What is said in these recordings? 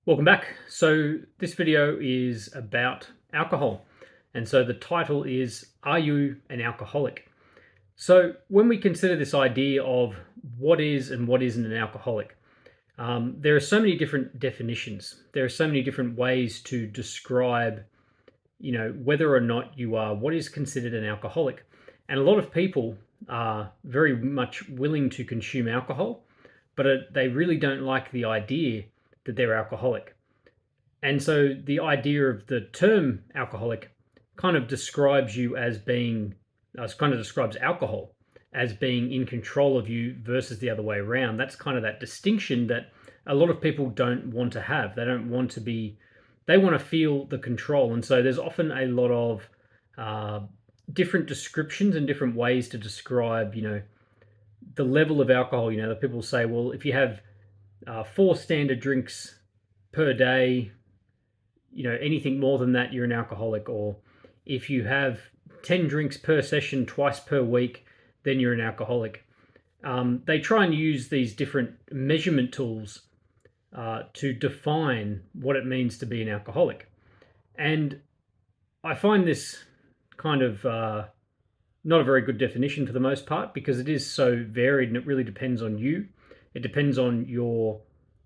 Welcome back. So this video is about alcohol. And so the title is, Are You an Alcoholic? So when we consider this idea of what is and what isn't an alcoholic, there are so many different definitions. There are so many different ways to describe, whether or not you are what is considered an alcoholic. And a lot of people are very much willing to consume alcohol, but they really don't like the idea that they're alcoholic. And so the idea of the term alcoholic kind of describes you as being, kind of describes alcohol as being in control of you versus the other way around. That's kind of that distinction that a lot of people don't want to have. They don't want to be, they want to feel the control. And so there's often a lot of different descriptions and different ways to describe, the level of alcohol. That people say, well, if you have 4 standard drinks per day, anything more than that, you're an alcoholic. Or if you have 10 drinks per session twice per week, then you're an alcoholic. They try and use these different measurement tools to define what it means to be an alcoholic. And I find this kind of not a very good definition for the most part, because it is so varied and it really depends on you. It depends on your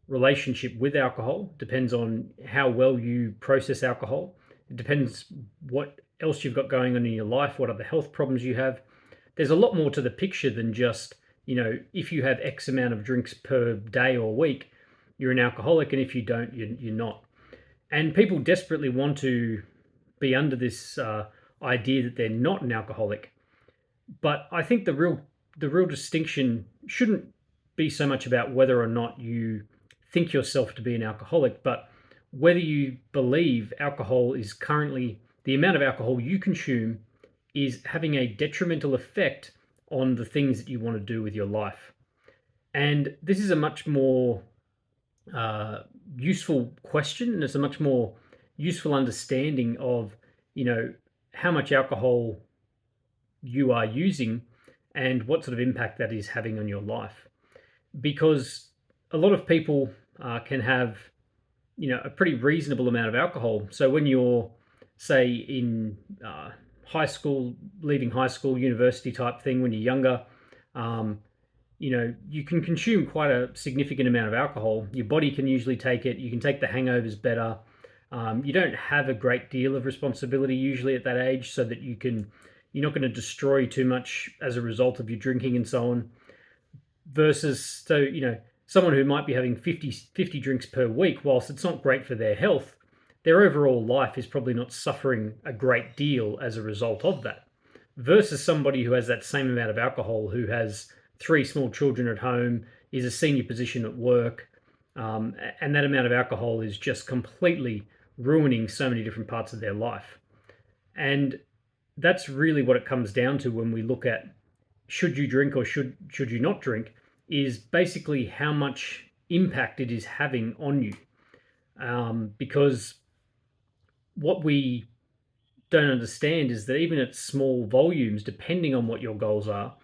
relationship with alcohol, depends on how well you process alcohol. It depends what else you've got going on in your life, what other health problems you have. There's a lot more to the picture than just, if you have X amount of drinks per day or week, you're an alcoholic, and if you don't, you're not. And people desperately want to be under this idea that they're not an alcoholic. But I think the real distinction shouldn't be so much about whether or not you think yourself to be an alcoholic, but whether you believe alcohol is currently, the amount of alcohol you consume is having a detrimental effect on the things that you want to do with your life. And this is a much more useful question, and it's a much more useful understanding of, how much alcohol you are using and what sort of impact that is having on your life. Because a lot of people can have, a pretty reasonable amount of alcohol. So when you're, say, in high school, leaving high school, university type thing, when you're younger, you can consume quite a significant amount of alcohol. Your body can usually take it. You can take the hangovers better. You don't have a great deal of responsibility usually at that age, so that you're not going to destroy too much as a result of your drinking and so on. Versus, so, someone who might be having 50 drinks per week, whilst it's not great for their health, their overall life is probably not suffering a great deal as a result of that. Versus somebody who has that same amount of alcohol, who has 3 small children at home, is a senior position at work, and that amount of alcohol is just completely ruining so many different parts of their life. And that's really what it comes down to when we look at should you drink or should you not drink, is basically how much impact it is having on you. Because what we don't understand is that even at small volumes, depending on what your goals are,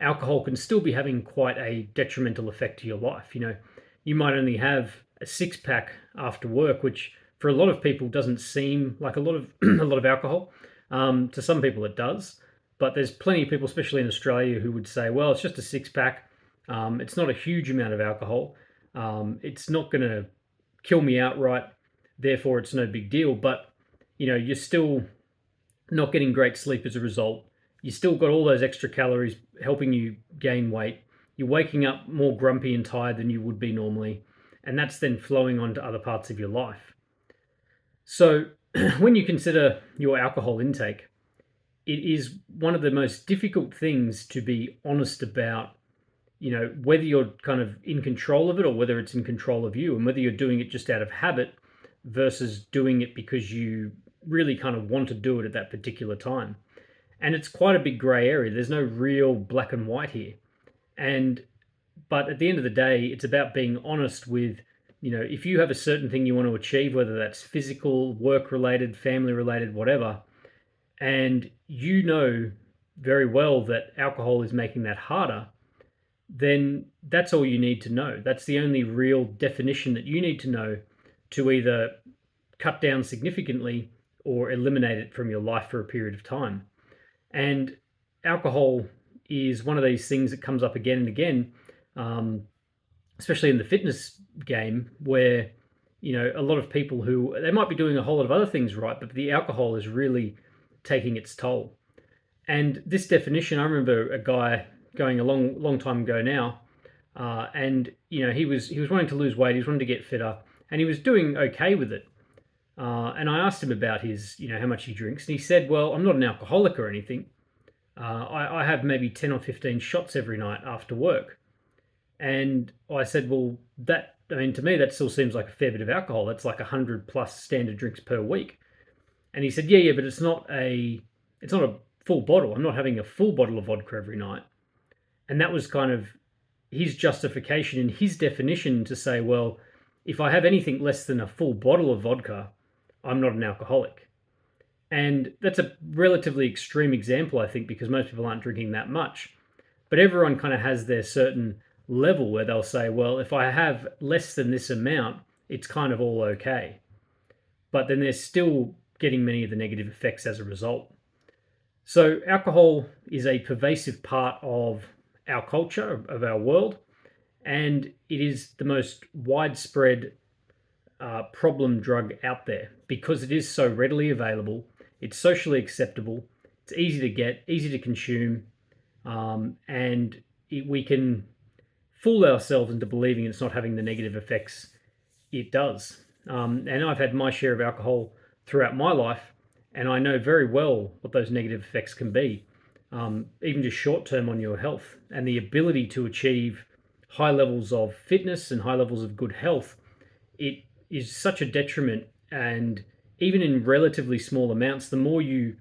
alcohol can still be having quite a detrimental effect to your life. You might only have a 6-pack after work, which for a lot of people doesn't seem like a lot of a lot of alcohol. To some people it does, but there's plenty of people, especially in Australia, who would say, well, it's just a 6-pack. It's not a huge amount of alcohol. It's not going to kill me outright. Therefore, it's no big deal. But, you're still not getting great sleep as a result. You still got all those extra calories helping you gain weight. You're waking up more grumpy and tired than you would be normally. And that's then flowing on to other parts of your life. So when you consider your alcohol intake, it is one of the most difficult things to be honest about, whether you're kind of in control of it or whether it's in control of you, and whether you're doing it just out of habit versus doing it because you really kind of want to do it at that particular time. And it's quite a big gray area. There's no real black and white here. But at the end of the day, it's about being honest with, if you have a certain thing you want to achieve, whether that's physical, work related, family related, whatever, and you know very well that alcohol is making that harder, then that's all you need to know. That's the only real definition that you need to know to either cut down significantly or eliminate it from your life for a period of time. And alcohol is one of these things that comes up again and again, especially in the fitness game, where a lot of people who they might be doing a whole lot of other things right, but the alcohol is really taking its toll. And this definition, I remember a guy going a long time ago now, and he was wanting to lose weight, he was wanting to get fitter, and he was doing okay with it. And I asked him about his, how much he drinks, and he said, "Well, I'm not an alcoholic or anything. I have maybe 10 or 15 shots every night after work." And I said, "Well, to me, that still seems like a fair bit of alcohol. That's like 100 plus standard drinks per week." And he said, "Yeah, but it's not a full bottle. I'm not having a full bottle of vodka every night." And that was kind of his justification and his definition to say, well, if I have anything less than a full bottle of vodka, I'm not an alcoholic. And that's a relatively extreme example, I think, because most people aren't drinking that much. But everyone kind of has their certain level where they'll say, well, if I have less than this amount, it's kind of all okay. But then they're still getting many of the negative effects as a result. So alcohol is a pervasive part of our culture, of our world, and it is the most widespread problem drug out there because it is so readily available, it's socially acceptable, it's easy to get, easy to consume, and we can fool ourselves into believing it's not having the negative effects it does. And I've had my share of alcohol throughout my life, and I know very well what those negative effects can be, even just short term on your health. And the ability to achieve high levels of fitness and high levels of good health, it is such a detriment. And even in relatively small amounts, the more you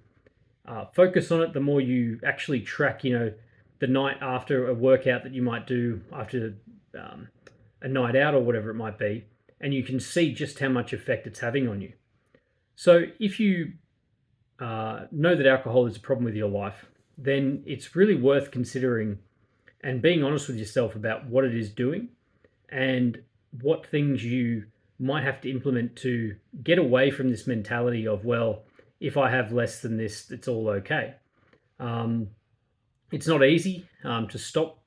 focus on it, the more you actually track, the night after a workout that you might do after a night out or whatever it might be, and you can see just how much effect it's having on you. So if you know that alcohol is a problem with your life, then it's really worth considering and being honest with yourself about what it is doing and what things you might have to implement to get away from this mentality of, well, if I have less than this, it's all okay. It's not easy to stop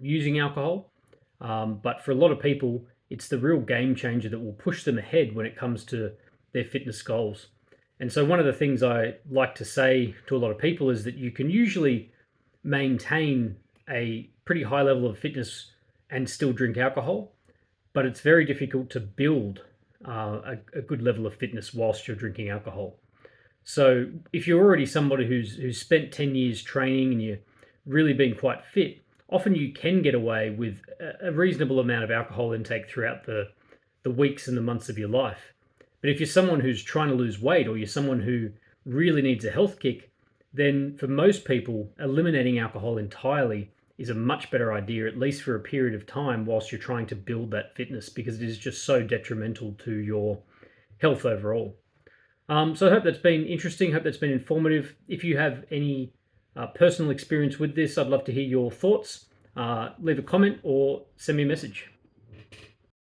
using alcohol, but for a lot of people, it's the real game changer that will push them ahead when it comes to their fitness goals. And so one of the things I like to say to a lot of people is that you can usually maintain a pretty high level of fitness and still drink alcohol, but it's very difficult to build a good level of fitness whilst you're drinking alcohol. So if you're already somebody who's spent 10 years training and you're really been quite fit, often you can get away with a reasonable amount of alcohol intake throughout the weeks and the months of your life. But if you're someone who's trying to lose weight or you're someone who really needs a health kick, then for most people, eliminating alcohol entirely is a much better idea, at least for a period of time whilst you're trying to build that fitness, because it is just so detrimental to your health overall. So I hope that's been interesting. Hope that's been informative. If you have any personal experience with this, I'd love to hear your thoughts. Leave a comment or send me a message.